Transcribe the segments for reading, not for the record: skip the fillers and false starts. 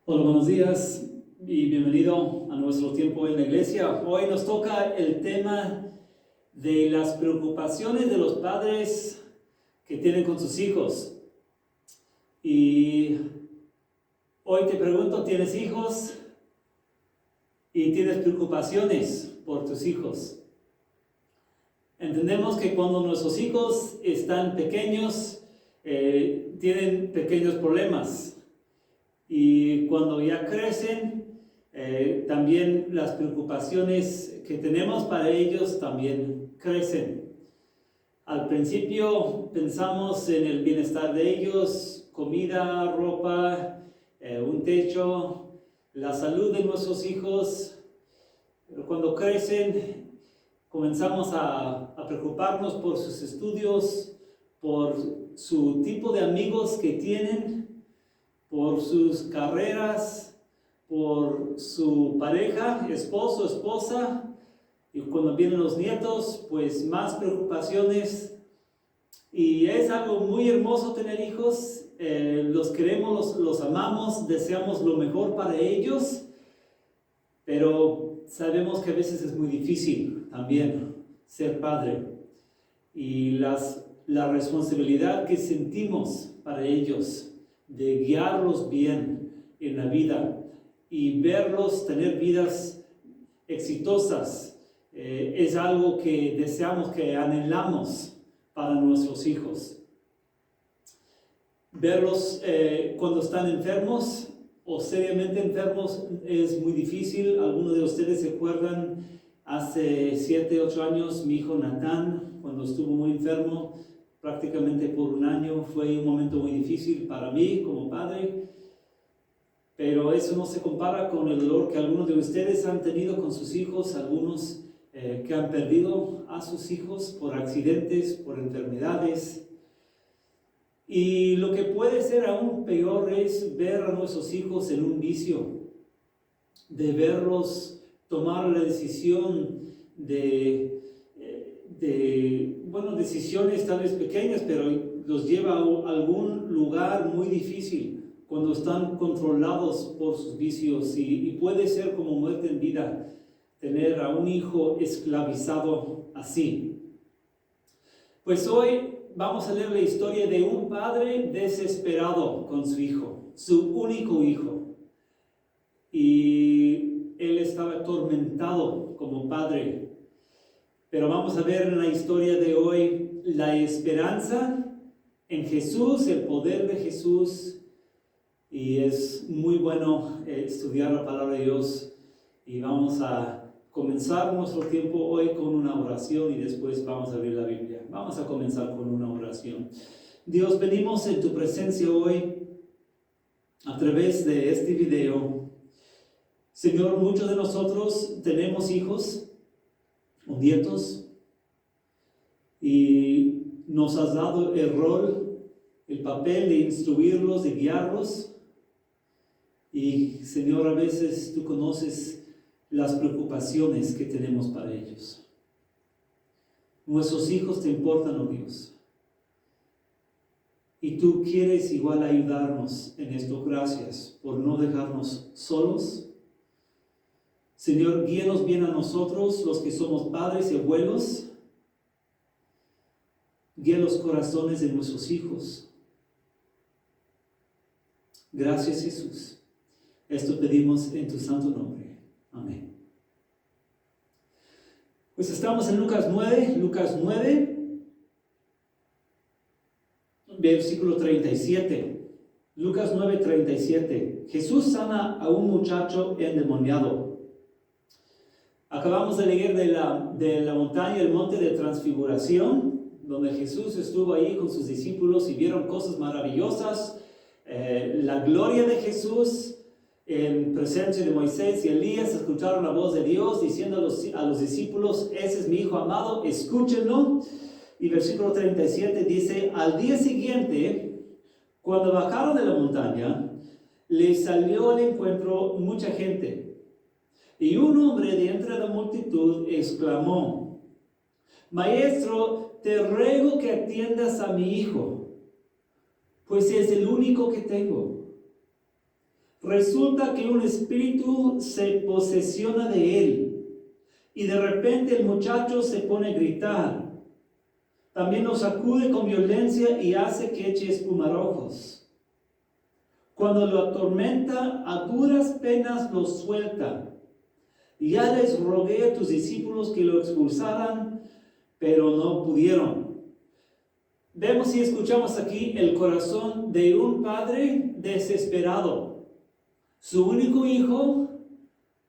Hola, buenos días y bienvenido a nuestro tiempo en la iglesia. Hoy nos toca el tema de las preocupaciones de los padres que tienen con sus hijos. Y hoy te pregunto, ¿tienes hijos y tienes preocupaciones por tus hijos? Entendemos que cuando nuestros hijos están pequeños, tienen pequeños problemas. Y cuando ya crecen, también las preocupaciones que tenemos para ellos también crecen. Al principio pensamos en el bienestar de ellos, comida, ropa, un techo, la salud de nuestros hijos. Pero cuando crecen, comenzamos a preocuparnos por sus estudios, por su tipo de amigos que tienen, por sus carreras, por su pareja, esposo, esposa, y cuando vienen los nietos, pues más preocupaciones. Y es algo muy hermoso tener hijos, los queremos, los amamos, deseamos lo mejor para ellos, pero sabemos que a veces es muy difícil también ser padre. Y la responsabilidad que sentimos para ellos, de guiarlos bien en la vida y verlos tener vidas exitosas, es algo que deseamos, que anhelamos para nuestros hijos. Verlos cuando están enfermos o seriamente enfermos es muy difícil. Algunos de ustedes se acuerdan, hace 7, 8 años, mi hijo Natán, cuando estuvo muy enfermo, prácticamente por un año, fue un momento muy difícil para mí como padre, pero eso no se compara con el dolor que algunos de ustedes han tenido con sus hijos, algunos que han perdido a sus hijos por accidentes, por enfermedades. Y lo que puede ser aún peor es ver a nuestros hijos en un vicio, de verlos tomar la decisión decisiones tal vez pequeñas, pero los lleva a algún lugar muy difícil cuando están controlados por sus vicios, y puede ser como muerte en vida tener a un hijo esclavizado así. Pues hoy vamos a leer la historia de un padre desesperado con su hijo, su único hijo, y él estaba atormentado como padre. Pero vamos a ver en la historia de hoy la esperanza en Jesús, el poder de Jesús, y es muy bueno estudiar la palabra de Dios. Y vamos a comenzar nuestro tiempo hoy con una oración y después vamos a abrir la Biblia. Vamos a comenzar con una oración. Dios, venimos en tu presencia hoy a través de este video. Señor, muchos de nosotros tenemos hijos o nietos, y nos has dado el rol, el papel de instruirlos, de guiarlos. Y Señor, a veces tú conoces las preocupaciones que tenemos para ellos. Nuestros hijos te importan, oh Dios, y tú quieres igual ayudarnos en esto. Gracias por no dejarnos solos. Señor, guíanos bien a nosotros, los que somos padres y abuelos. Guía los corazones de nuestros hijos. Gracias, Jesús. Esto pedimos en tu santo nombre. Amén. Pues estamos en Lucas 9, versículo 37. Lucas 9, 37. Jesús sana a un muchacho endemoniado. Acabamos de leer de la montaña, el monte de transfiguración, donde Jesús estuvo ahí con sus discípulos y vieron cosas maravillosas. La gloria de Jesús en presencia de Moisés y Elías. Escucharon la voz de Dios diciendo a los discípulos: ese es mi hijo amado, escúchenlo. Y versículo 37 dice: al día siguiente, cuando bajaron de la montaña, les salió al encuentro mucha gente. Y un hombre de entre la multitud exclamó: Maestro, te ruego que atiendas a mi hijo, pues es el único que tengo. Resulta que un espíritu se posesiona de él y de repente el muchacho se pone a gritar. También lo sacude con violencia y hace que eche espumarojos. Cuando lo atormenta, a duras penas lo suelta. Ya les rogué a tus discípulos que lo expulsaran, pero no pudieron. Vemos y escuchamos aquí el corazón de un padre desesperado. Su único hijo,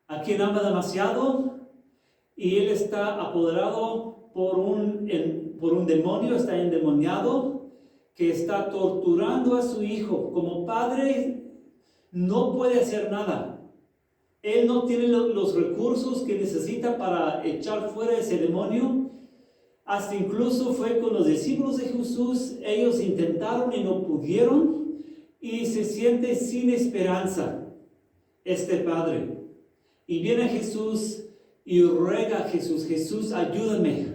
a quien ama demasiado, y él está apoderado por un demonio, está endemoniado, que está torturando a su hijo. Como padre, no puede hacer nada. Él no tiene los recursos que necesita para echar fuera ese demonio. Hasta incluso fue con los discípulos de Jesús. Ellos intentaron y no pudieron. Y se siente sin esperanza este padre. Y viene Jesús y ruega a Jesús: Jesús, ayúdame.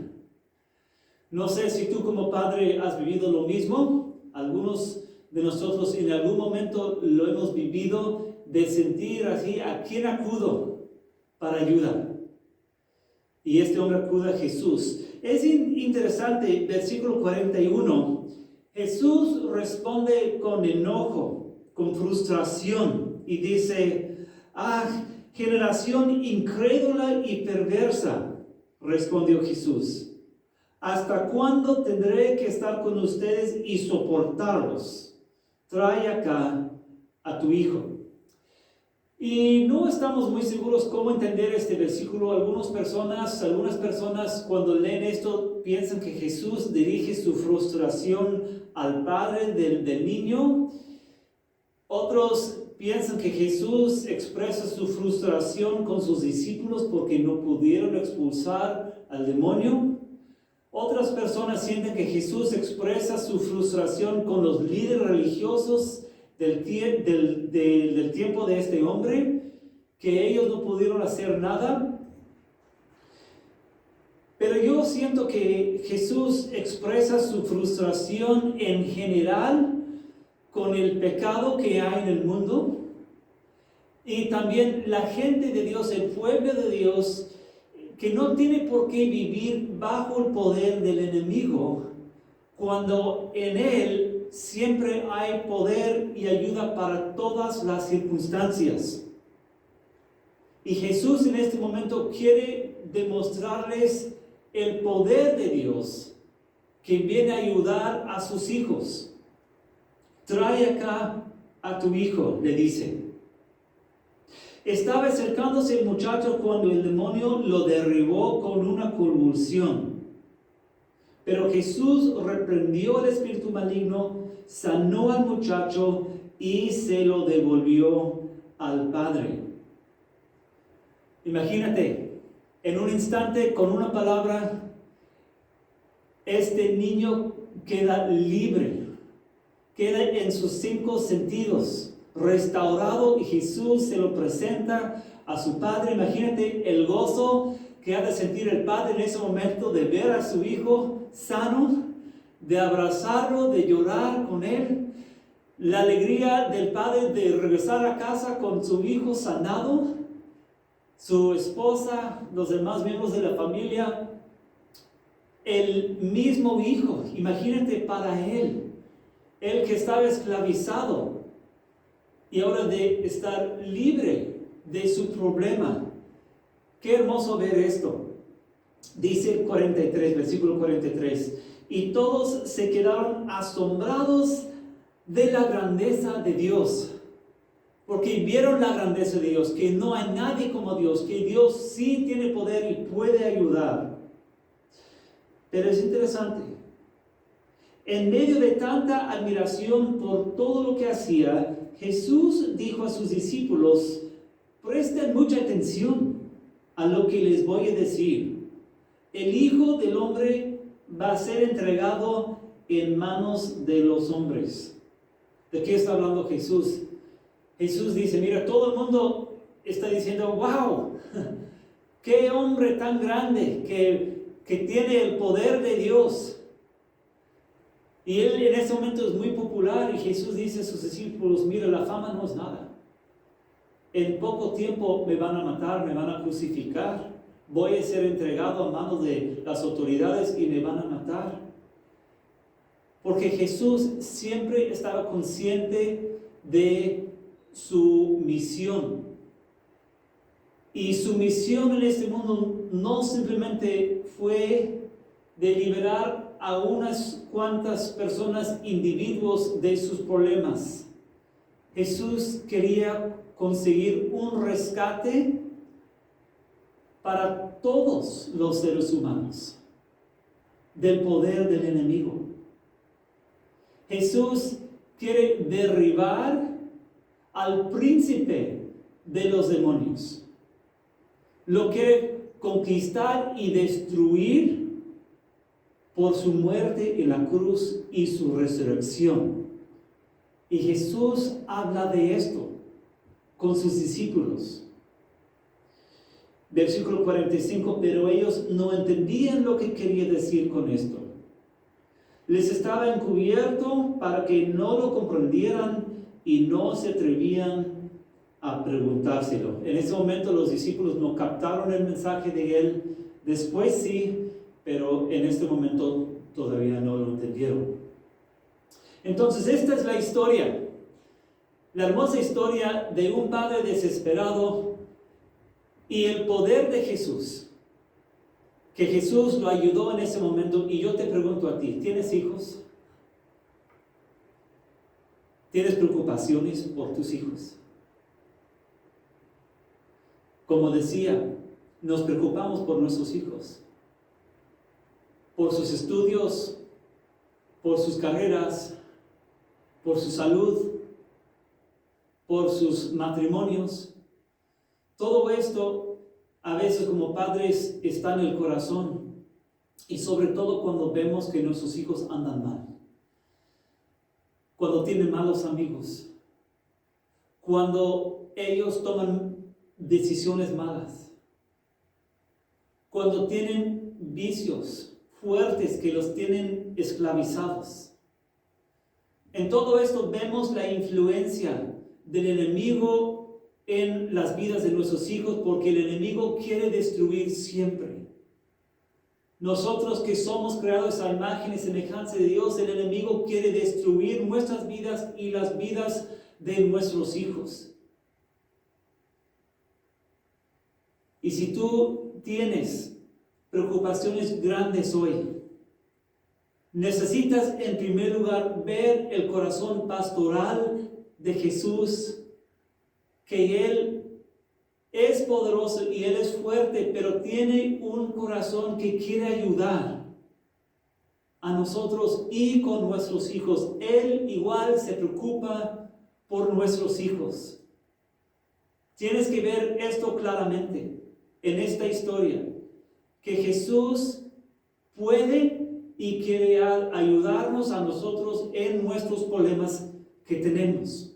No sé si tú como padre has vivido lo mismo. Algunos de nosotros en algún momento lo hemos vivido, de sentir así: ¿a quién acudo para ayuda? Y este hombre acude a Jesús. Es interesante, versículo 41. Jesús responde con enojo, con frustración, y dice: ¡ah, generación incrédula y perversa! Respondió Jesús: ¿hasta cuándo tendré que estar con ustedes y soportarlos? Trae acá a tu hijo. Y no estamos muy seguros cómo entender este versículo. Algunas personas cuando leen esto piensan que Jesús dirige su frustración al padre del niño. Otros piensan que Jesús expresa su frustración con sus discípulos porque no pudieron expulsar al demonio. Otras personas sienten que Jesús expresa su frustración con los líderes religiosos del tiempo de este hombre, que ellos no pudieron hacer nada. Pero yo siento que Jesús expresa su frustración en general con el pecado que hay en el mundo, y también la gente de Dios, el pueblo de Dios, que no tiene por qué vivir bajo el poder del enemigo, cuando en él siempre hay poder y ayuda para todas las circunstancias. Y Jesús en este momento quiere demostrarles el poder de Dios, que viene a ayudar a sus hijos. Trae acá a tu hijo, le dice. Estaba acercándose el muchacho cuando el demonio lo derribó con una convulsión. Pero Jesús reprendió al espíritu maligno, sanó al muchacho y se lo devolvió al padre. Imagínate, en un instante, con una palabra, este niño queda libre, queda en sus 5 sentidos, restaurado, y Jesús se lo presenta a su padre. Imagínate el gozo que ha de sentir el padre en ese momento de ver a su hijo sano, de abrazarlo, de llorar con él. La alegría del padre de regresar a casa con su hijo sanado, su esposa, los demás miembros de la familia, el mismo hijo. Imagínate para él que estaba esclavizado y ahora de estar libre de su problema. Qué hermoso ver esto. Dice 43, versículo 43: y todos se quedaron asombrados de la grandeza de Dios, porque vieron la grandeza de Dios, que no hay nadie como Dios, que Dios sí tiene poder y puede ayudar. Pero es interesante, en medio de tanta admiración por todo lo que hacía, Jesús dijo a sus discípulos: presten mucha atención a lo que les voy a decir. El Hijo del Hombre va a ser entregado en manos de los hombres. ¿De qué está hablando Jesús? Jesús dice: mira, todo el mundo está diciendo: wow, qué hombre tan grande que tiene el poder de Dios. Y él en ese momento es muy popular, y Jesús dice a sus discípulos: mira, la fama no es nada. en poco tiempo me van a matar, me van a crucificar, voy a ser entregado a manos de las autoridades y me van a matar. Porque Jesús siempre estaba consciente de su misión. Y su misión en este mundo no simplemente fue de liberar a unas cuantas personas, individuos, de sus problemas. Jesús quería conseguir un rescate para todos los seres humanos del poder del enemigo. Jesús quiere derribar al príncipe de los demonios. Lo quiere conquistar y destruir por su muerte en la cruz y su resurrección. Y Jesús habla de esto con sus discípulos. Versículo 45, pero ellos no entendían lo que quería decir con esto. Les estaba encubierto para que no lo comprendieran y no se atrevían a preguntárselo. En ese momento los discípulos no captaron el mensaje de él. Después sí, pero en este momento todavía no lo entendieron. Entonces esta es la historia, la hermosa historia de un padre desesperado y el poder de Jesús, que Jesús lo ayudó en ese momento. Y yo te pregunto a ti, ¿tienes hijos? ¿Tienes preocupaciones por tus hijos? Como decía, nos preocupamos por nuestros hijos, por sus estudios, por sus carreras, por su salud, por sus matrimonios. Todo esto a veces como padres está en el corazón, y sobre todo cuando vemos que nuestros hijos andan mal, cuando tienen malos amigos, cuando ellos toman decisiones malas, cuando tienen vicios fuertes que los tienen esclavizados. En todo esto vemos la influencia del enemigo en las vidas de nuestros hijos, porque el enemigo quiere destruir siempre. Nosotros que somos creados a imagen y semejanza de Dios, el enemigo quiere destruir nuestras vidas y las vidas de nuestros hijos. Y si tú tienes preocupaciones grandes hoy, necesitas en primer lugar ver el corazón pastoral de Jesús, que Él es poderoso y Él es fuerte, pero tiene un corazón que quiere ayudar a nosotros y con nuestros hijos. Él igual se preocupa por nuestros hijos. Tienes que ver esto claramente en esta historia, que Jesús puede y quiere ayudarnos a nosotros en nuestros problemas que tenemos.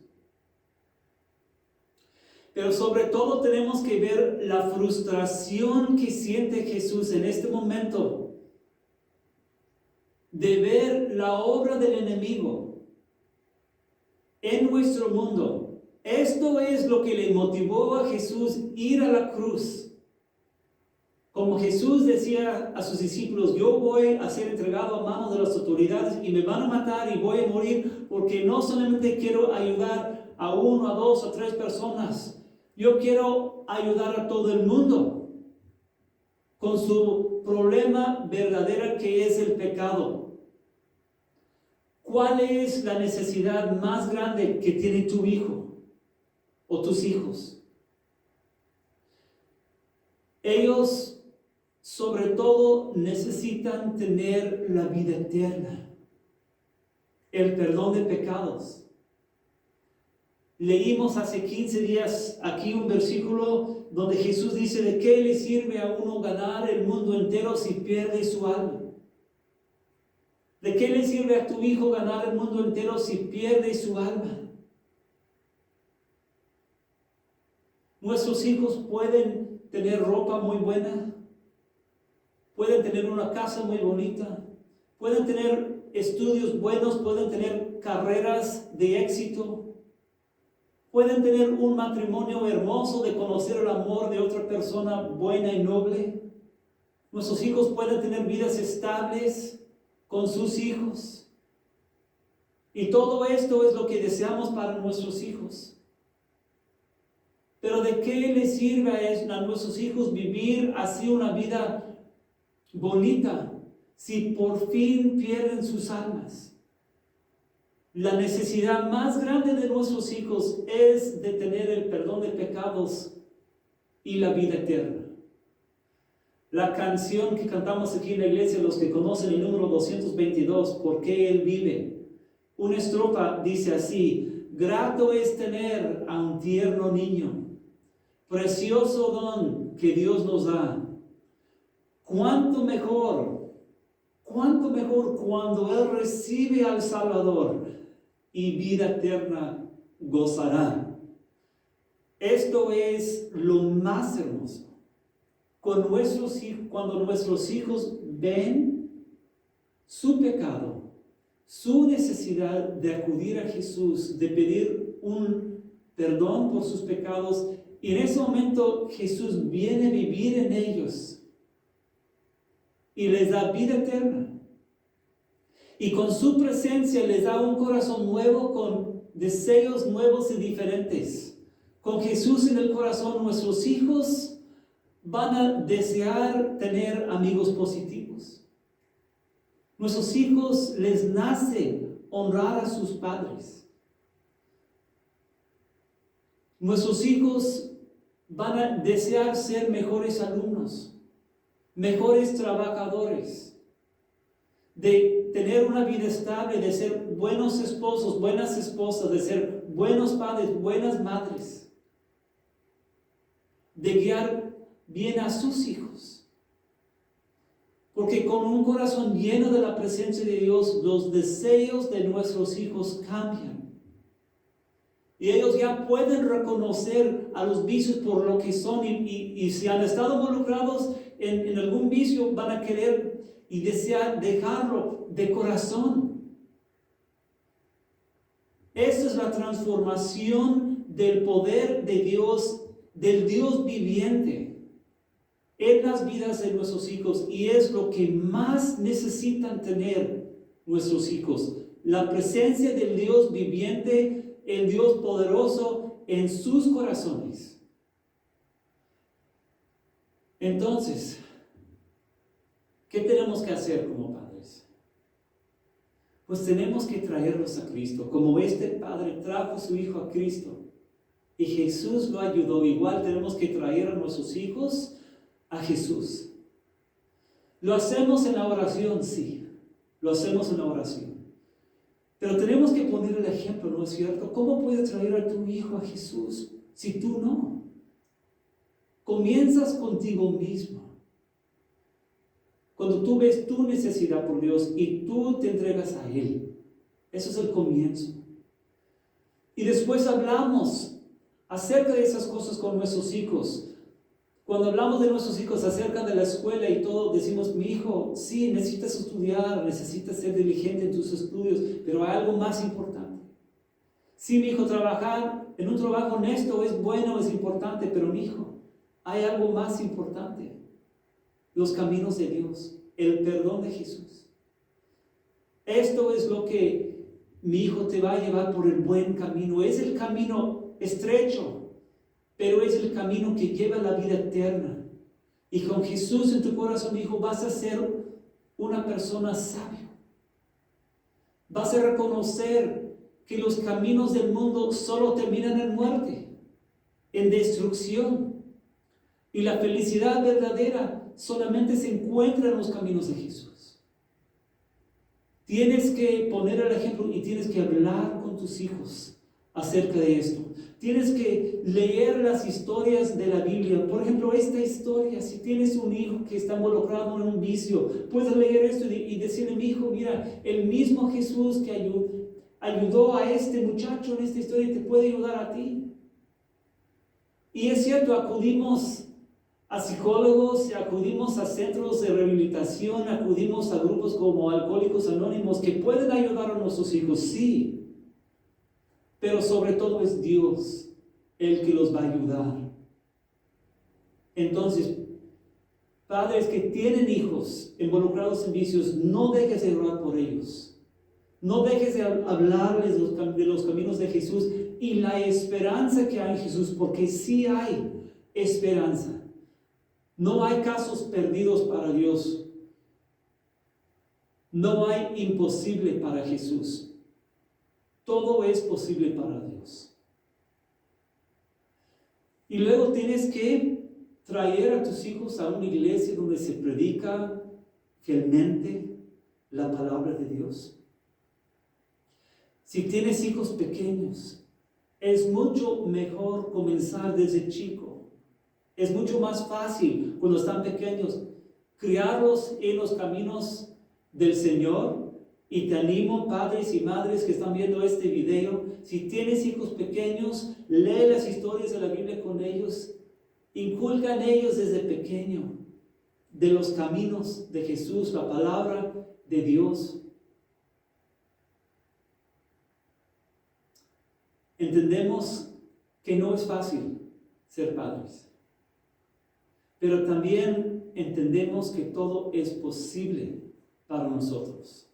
Pero sobre todo tenemos que ver la frustración que siente Jesús en este momento de ver la obra del enemigo en nuestro mundo. Esto es lo que le motivó a Jesús ir a la cruz. Como Jesús decía a sus discípulos, yo voy a ser entregado a manos de las autoridades y me van a matar y voy a morir, porque no solamente quiero ayudar a 1, a 2, a 3 personas. Yo quiero ayudar a todo el mundo con su problema verdadero, que es el pecado. ¿Cuál es la necesidad más grande que tiene tu hijo o tus hijos? Ellos sobre todo necesitan tener la vida eterna, el perdón de pecados. Leímos hace 15 días aquí un versículo donde Jesús dice: ¿de qué le sirve a uno ganar el mundo entero si pierde su alma? ¿De qué le sirve a tu hijo ganar el mundo entero si pierde su alma? Nuestros hijos pueden tener ropa muy buena, pueden tener una casa muy bonita, pueden tener estudios buenos, pueden tener carreras de éxito, Pueden tener un matrimonio hermoso de conocer el amor de otra persona buena y noble. Nuestros hijos pueden tener vidas estables con sus hijos. Y todo esto es lo que deseamos para nuestros hijos. Pero ¿de qué les sirve a nuestros hijos vivir así una vida bonita si por fin pierden sus almas? La necesidad más grande de nuestros hijos es de tener el perdón de pecados y la vida eterna. La canción que cantamos aquí en la iglesia, los que conocen el número 222, ¿por qué Él vive? Una estrofa dice así: grato es tener a un tierno niño, precioso don que Dios nos da. Cuánto mejor cuando Él recibe al Salvador y vida eterna gozará. Esto es lo más hermoso. Cuando nuestros hijos ven su pecado, su necesidad de acudir a Jesús, de pedir un perdón por sus pecados, y en ese momento Jesús viene a vivir en ellos y les da vida eterna. Y con su presencia les da un corazón nuevo, con deseos nuevos y diferentes. Con Jesús en el corazón, nuestros hijos van a desear tener amigos positivos. Nuestros hijos les nace honrar a sus padres. Nuestros hijos van a desear ser mejores alumnos, mejores trabajadores, de tener una vida estable, de ser buenos esposos, buenas esposas, de ser buenos padres, buenas madres, de guiar bien a sus hijos. Porque con un corazón lleno de la presencia de Dios, los deseos de nuestros hijos cambian. Y ellos ya pueden reconocer a los vicios por lo que son, y si han estado involucrados en algún vicio, van a querer y desear dejarlo de corazón. Esta es la transformación del poder de Dios, del Dios viviente, en las vidas de nuestros hijos, y es lo que más necesitan tener nuestros hijos: la presencia del Dios viviente, el Dios poderoso en sus corazones. Entonces, ¿qué tenemos que hacer como padres? Pues tenemos que traerlos a Cristo, como este padre trajo a su hijo a Cristo y Jesús lo ayudó. Igual tenemos que traer a nuestros hijos a Jesús. ¿Lo hacemos en la oración? Sí, lo hacemos en la oración. Pero tenemos que poner el ejemplo, ¿no es cierto? ¿Cómo puedes traer a tu hijo a Jesús si tú no? Comienzas contigo mismo. Cuando tú ves tu necesidad por Dios y tú te entregas a Él. Eso es el comienzo. Y después hablamos acerca de esas cosas con nuestros hijos. Cuando hablamos de nuestros hijos acerca de la escuela y todo, decimos: mi hijo, sí, necesitas estudiar, necesitas ser diligente en tus estudios, pero hay algo más importante. Sí, mi hijo, trabajar en un trabajo honesto es bueno, es importante, pero mi hijo, hay algo más importante: los caminos de Dios, el perdón de Jesús. Esto es lo que mi hijo te va a llevar por el buen camino. Es el camino estrecho, pero es el camino que lleva a la vida eterna. Y con Jesús en tu corazón, mi hijo, vas a ser una persona sabia. Vas a reconocer que los caminos del mundo solo terminan en muerte, en destrucción. Y la felicidad verdadera solamente se encuentra en los caminos de Jesús. Tienes que poner el ejemplo y tienes que hablar con tus hijos acerca de esto. Tienes que leer las historias de la Biblia. Por ejemplo, esta historia: si tienes un hijo que está involucrado en un vicio, puedes leer esto y decirle: mi hijo, mira, el mismo Jesús que ayudó a este muchacho en esta historia te puede ayudar a ti. Y es cierto, acudimos a psicólogos, acudimos a centros de rehabilitación, acudimos a grupos como Alcohólicos Anónimos que pueden ayudar a nuestros hijos, sí. pero sobre todo es Dios el que los va a ayudar. Entonces, padres que tienen hijos involucrados en vicios, no dejes de orar por ellos. No dejes de hablarles de los caminos de Jesús y la esperanza que hay en Jesús, porque sí hay esperanza. No hay casos perdidos para Dios. No hay imposible para Jesús. Todo es posible para Dios. Y luego tienes que traer a tus hijos a una iglesia donde se predica fielmente la palabra de Dios. Si tienes hijos pequeños, es mucho mejor comenzar desde chico. Es mucho más fácil cuando están pequeños criarlos en los caminos del Señor. Y te animo, padres y madres que están viendo este video, si tienes hijos pequeños, lee las historias de la Biblia con ellos. Inculca en ellos desde pequeño de los caminos de Jesús, la palabra de Dios. Entendemos que no es fácil ser padres, pero también entendemos que todo es posible para nosotros.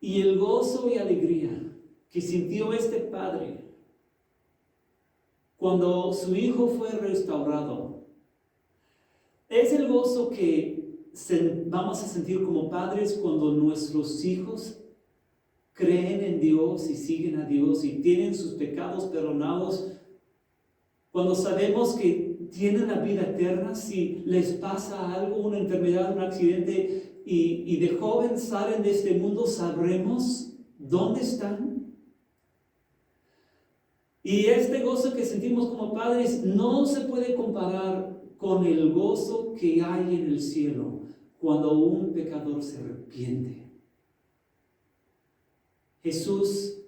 Y el gozo y alegría que sintió este padre cuando su hijo fue restaurado, es el gozo que vamos a sentir como padres cuando nuestros hijos creen en Dios y siguen a Dios y tienen sus pecados perdonados, cuando sabemos que tienen la vida eterna. Si les pasa algo, una enfermedad, un accidente, y de joven salen de este mundo, sabremos dónde están. Y este gozo que sentimos como padres no se puede comparar con el gozo que hay en el cielo cuando un pecador se arrepiente. Jesús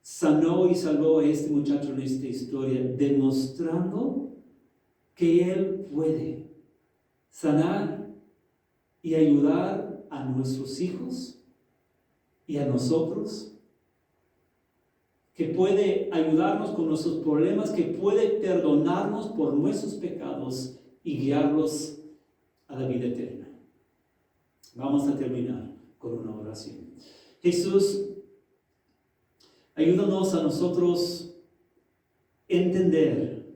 sanó y salvó a este muchacho en esta historia, demostrando que Él puede sanar y ayudar a nuestros hijos y a nosotros, que puede ayudarnos con nuestros problemas, que puede perdonarnos por nuestros pecados y guiarlos a la vida eterna. Vamos a terminar con una oración. Jesús, ayúdanos a nosotros entender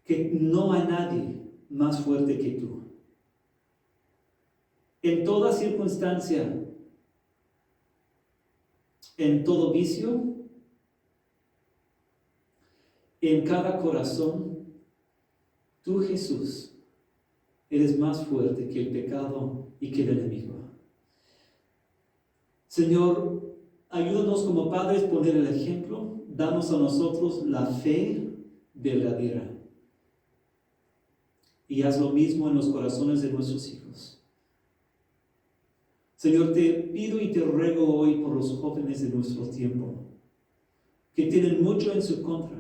que no hay nadie más fuerte que tú. En toda circunstancia, en todo vicio, en cada corazón, tú, Jesús, eres más fuerte que el pecado y que el enemigo. Señor, ayúdanos como padres a poner el ejemplo. Danos a nosotros la fe verdadera. Y haz lo mismo en los corazones de nuestros hijos. Señor, te pido y te ruego hoy por los jóvenes de nuestro tiempo, que tienen mucho en su contra.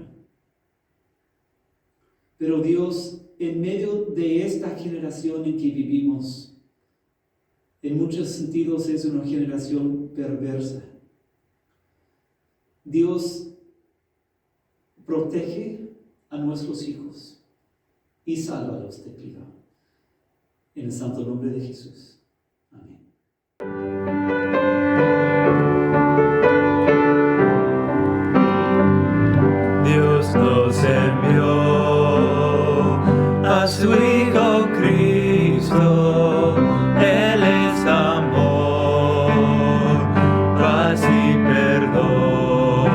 Pero Dios, en medio de esta generación en que vivimos, en muchos sentidos es una generación perversa. Dios, protege a nuestros hijos y sálvalos, te pido. En el santo nombre de Jesús. Amén. Dios nos envió a su Hijo Cristo. Él es amor, paz y perdón.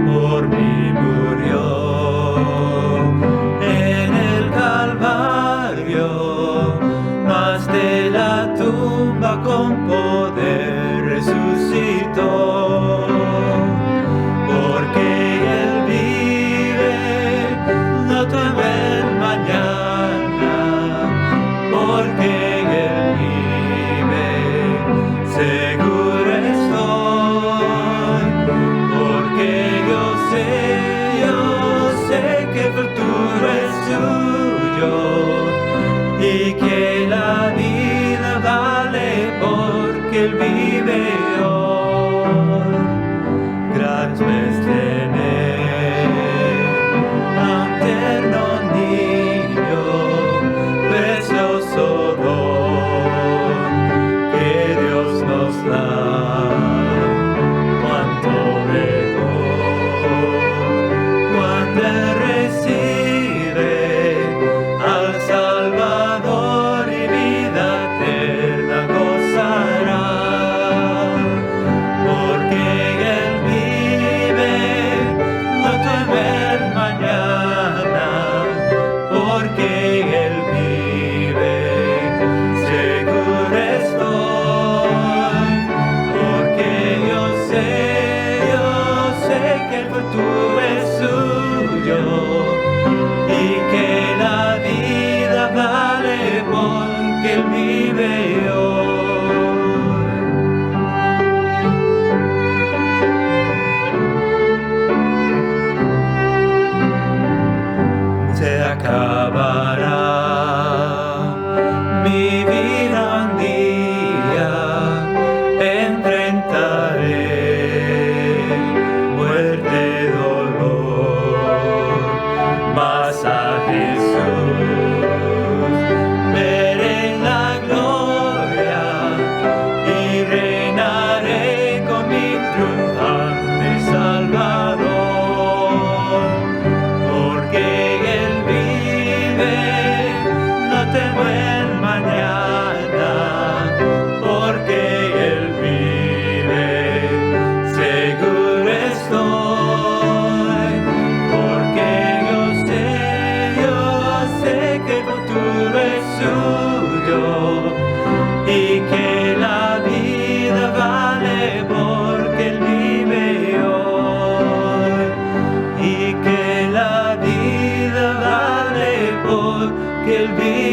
Por mí murió en el Calvario, mas de la tumba que el futuro es suyo y que la vida vale porque Él vive hoy. Se acabará mi vida un día, enfrentaré muerte, dolor, mas a Jesús veré en la gloria y reinaré con mi triunfante Salvador, porque Él vive, no temo el mañana, porque Él vive, seguro estoy, porque yo sé que el futuro es suyo y que la vida vale porque Él vive hoy, y que la vida vale porque Él vive.